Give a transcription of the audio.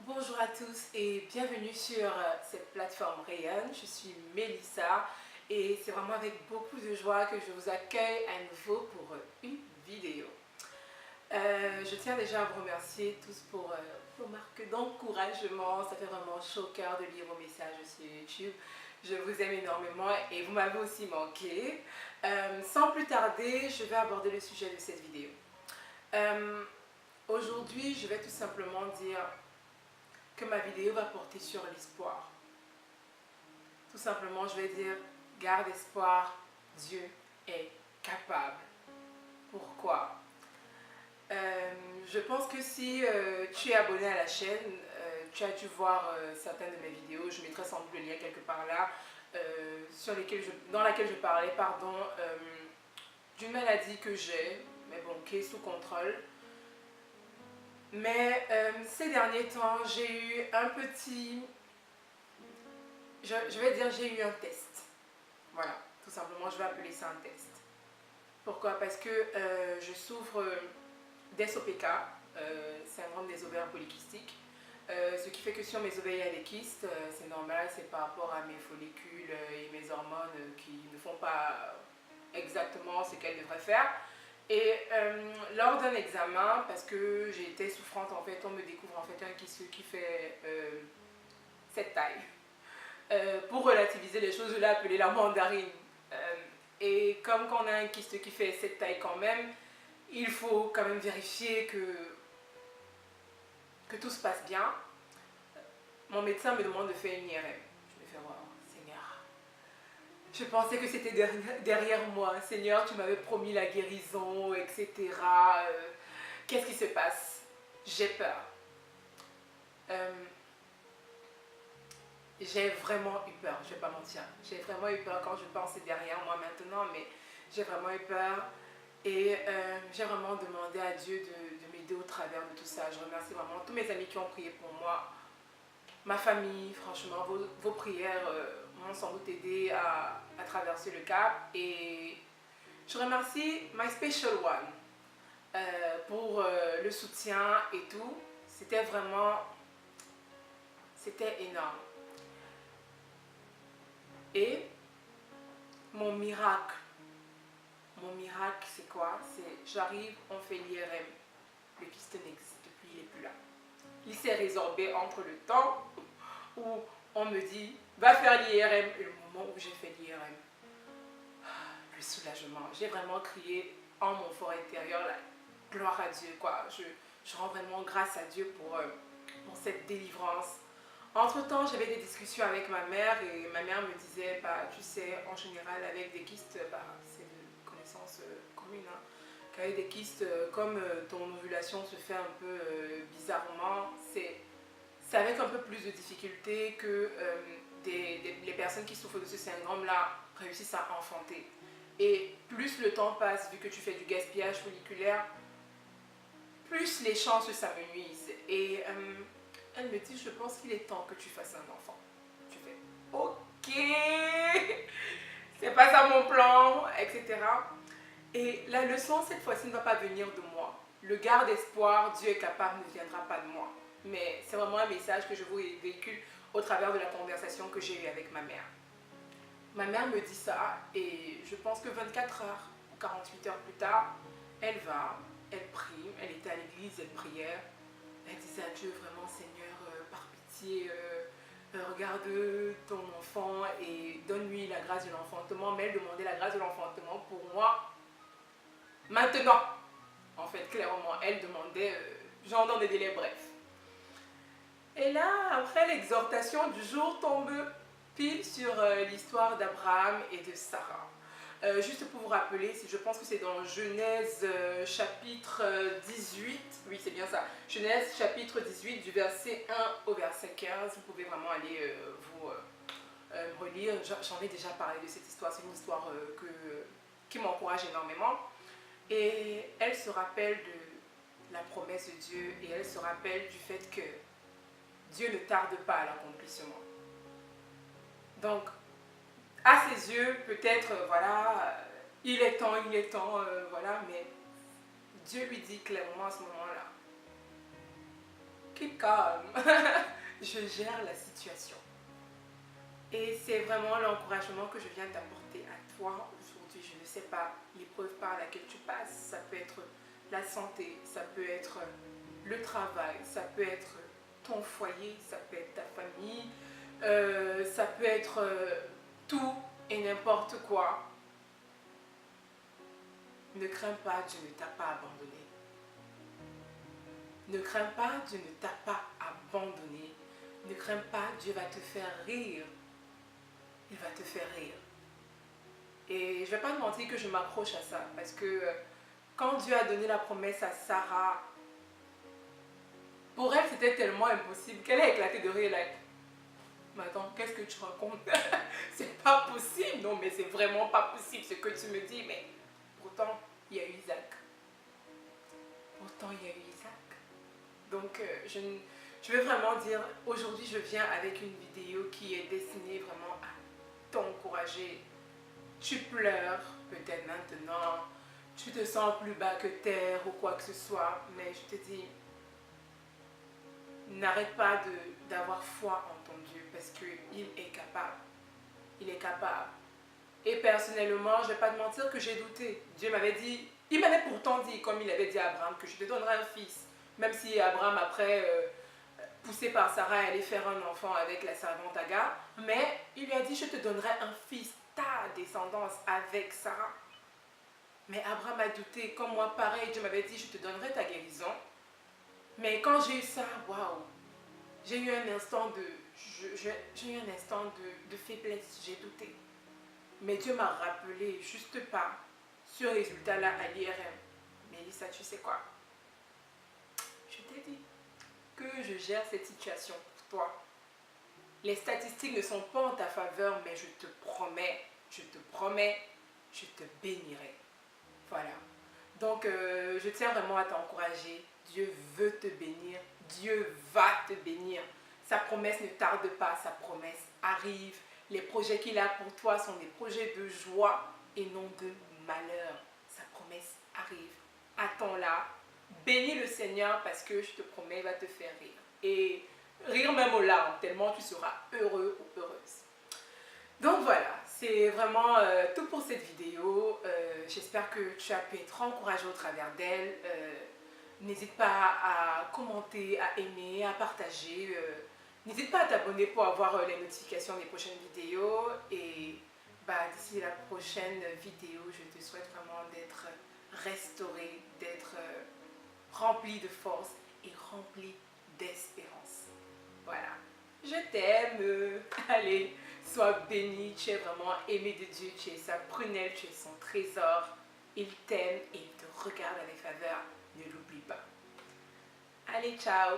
Bonjour à tous et bienvenue sur cette plateforme Rayonne. Je suis Mélissa et c'est vraiment avec beaucoup de joie que je vous accueille à nouveau pour une vidéo. Je tiens déjà à vous remercier tous pour vos marques d'encouragement. Ça fait vraiment chaud au cœur de lire vos messages sur YouTube. Je vous aime énormément et vous m'avez aussi manqué. Sans plus tarder, je vais aborder le sujet de cette vidéo. Aujourd'hui, je vais tout simplement dire que ma vidéo va porter sur l'espoir. Tout simplement, je vais dire, garde espoir, Dieu est capable. Pourquoi? Je pense que si tu es abonné à la chaîne, tu as dû voir certaines de mes vidéos, je mettrai sans doute le lien quelque part là, dans laquelle je parlais d'une maladie que j'ai, mais bon, qui est sous contrôle. Mais ces derniers temps, j'ai eu un petit... Je vais dire, j'ai eu un test. Voilà, tout simplement, je vais appeler ça un test. Pourquoi? Parce que je souffre d'SOPK, syndrome des ovaires polykystiques. Ce qui fait que sur mes ovaires, il y a des kystes. C'est normal, c'est par rapport à mes follicules et mes hormones qui ne font pas exactement ce qu'elles devraient faire. Et lors d'un examen, parce que j'ai été souffrante, en fait, on me découvre en fait un kyste qui fait cette taille. Pour relativiser les choses, je l'ai appelé la mandarine. Et comme quand on a un kyste qui fait cette taille quand même, il faut quand même vérifier que tout se passe bien. Mon médecin me demande de faire une IRM. Je me fais, wow, Seigneur. Je pensais que c'était derrière moi. Seigneur, tu m'avais promis la guérison, etc. Qu'est-ce qui se passe? J'ai peur. J'ai vraiment eu peur, je ne vais pas mentir. J'ai vraiment eu peur quand je pensais derrière moi maintenant, mais j'ai vraiment eu peur. Et j'ai vraiment demandé à Dieu de m'aider au travers de tout ça. Je remercie vraiment tous mes amis qui ont prié pour moi. Ma famille, franchement, vos prières m'ont sans doute aidé à traverser le cap. Et je remercie My Special One pour le soutien et tout. C'était vraiment, c'était énorme. Et mon miracle, c'est quoi? C'est j'arrive, on fait l'IRM. Le kyste n'existe plus, il n'est plus là. Il s'est résorbé entre le temps où on me dit va faire l'IRM et le moment où j'ai fait l'IRM. Le soulagement. J'ai vraiment crié en mon fort intérieur la gloire à Dieu. Quoi. Je rends vraiment grâce à Dieu pour cette délivrance. Entre-temps, j'avais des discussions avec ma mère et ma mère me disait, bah, tu sais, en général, avec des kystes, bah, c'est de connaissance commune, hein, qu'avec des kystes, comme ton ovulation se fait un peu bizarrement, c'est avec un peu plus de difficulté que les personnes qui souffrent de ce syndrome-là réussissent à enfanter. Et plus le temps passe, vu que tu fais du gaspillage folliculaire, plus les chances s'amenuisent. Et elle me dit, je pense qu'il est temps que tu fasses un enfant. Tu fais, ok, c'est pas ça mon plan, etc. Et la leçon, cette fois-ci, ne va pas venir de moi. Le garde espoir, Dieu est capable, ne viendra pas de moi. Mais c'est vraiment un message que je vous véhicule au travers de la conversation que j'ai eue avec ma mère. Ma mère me dit ça et je pense que 24 heures ou 48 heures plus tard, elle va, elle prie, elle était à l'église, elle priait. Elle disait à Dieu, vraiment Seigneur, par pitié, regarde ton enfant et donne-lui la grâce de l'enfantement. Mais elle demandait la grâce de l'enfantement pour moi maintenant. En fait, clairement, elle demandait, genre dans des délais brefs. Et là, après, l'exhortation du jour tombe pile sur l'histoire d'Abraham et de Sarah. Juste pour vous rappeler, je pense que c'est dans Genèse chapitre 18, oui c'est bien ça, Genèse chapitre 18 du verset 1 au verset 15, vous pouvez vraiment aller vous relire, j'en ai déjà parlé de cette histoire, c'est une histoire qui m'encourage énormément. Et elle se rappelle de la promesse de Dieu et elle se rappelle du fait que Dieu ne tarde pas à l'accomplissement. Donc, à ses yeux, peut-être, voilà, il est temps, voilà, mais Dieu lui dit clairement à ce moment-là qu'il suis calme. Je gère la situation. Et c'est vraiment l'encouragement que je viens d'apporter à toi aujourd'hui. Je ne sais pas l'épreuve par laquelle tu passes. Ça peut être la santé, ça peut être le travail, ça peut être ton foyer, ça peut être ta famille, ça peut être tout et n'importe quoi. Ne crains pas, Dieu ne t'a pas abandonné. Ne crains pas, Dieu ne t'a pas abandonné. Ne crains pas, Dieu va te faire rire. Il va te faire rire. Et je ne vais pas te mentir que je m'accroche à ça. Parce que quand Dieu a donné la promesse à Sarah, pour elle c'était tellement impossible qu'elle a éclaté de rire. Like, mais attends, qu'est-ce que tu racontes? C'est pas possible. Non, mais c'est vraiment pas possible ce que tu me dis. Mais pourtant, il y a eu Isaac. Pourtant, il y a eu Isaac. Donc, je veux vraiment dire, aujourd'hui, je viens avec une vidéo qui est destinée vraiment à t'encourager. Tu pleures, peut-être maintenant, tu te sens plus bas que terre ou quoi que ce soit, mais je te dis, n'arrête pas d'avoir foi en ton Dieu parce qu'il est capable. Il est capable. Et personnellement, je ne vais pas te mentir que j'ai douté. Dieu m'avait dit, il m'avait pourtant dit, comme il avait dit à Abraham, que je te donnerai un fils. Même si Abraham, après, poussé par Sarah, allait faire un enfant avec la servante Agar. Mais il lui a dit, je te donnerai un fils, ta descendance avec Sarah. Mais Abraham a douté, comme moi, pareil, Dieu m'avait dit, je te donnerai ta guérison. Mais quand j'ai eu ça, waouh, j'ai eu un instant de faiblesse, j'ai douté. Mais Dieu m'a rappelé juste pas ce résultat-là à l'IRM. Mélissa, tu sais quoi? Je t'ai dit que je gère cette situation pour toi. Les statistiques ne sont pas en ta faveur, mais je te promets, je te bénirai. Voilà. Donc, je tiens vraiment à t'encourager. Dieu veut te bénir. Dieu va te bénir. Sa promesse ne tarde pas. Sa promesse arrive. Les projets qu'il a pour toi sont des projets de joie et non de malheur. Sa promesse arrive. Attends-la. Bénis le Seigneur parce que je te promets, il va te faire rire. Et rire même aux larmes, tellement tu seras heureux ou heureuse. Donc voilà, c'est vraiment tout pour cette vidéo. J'espère que tu as pu être encouragé au travers d'elle. N'hésite pas à commenter, à aimer, à partager. N'hésite pas à t'abonner pour avoir les notifications des prochaines vidéos. Et d'ici la prochaine vidéo, je te souhaite vraiment d'être restauré, d'être rempli de force et rempli d'espérance. Voilà. Je t'aime. Allez, sois béni. Tu es vraiment aimé de Dieu. Tu es sa prunelle, tu es son trésor. Il t'aime et il te regarde avec faveur. Ne l'oublie pas. Allez, ciao.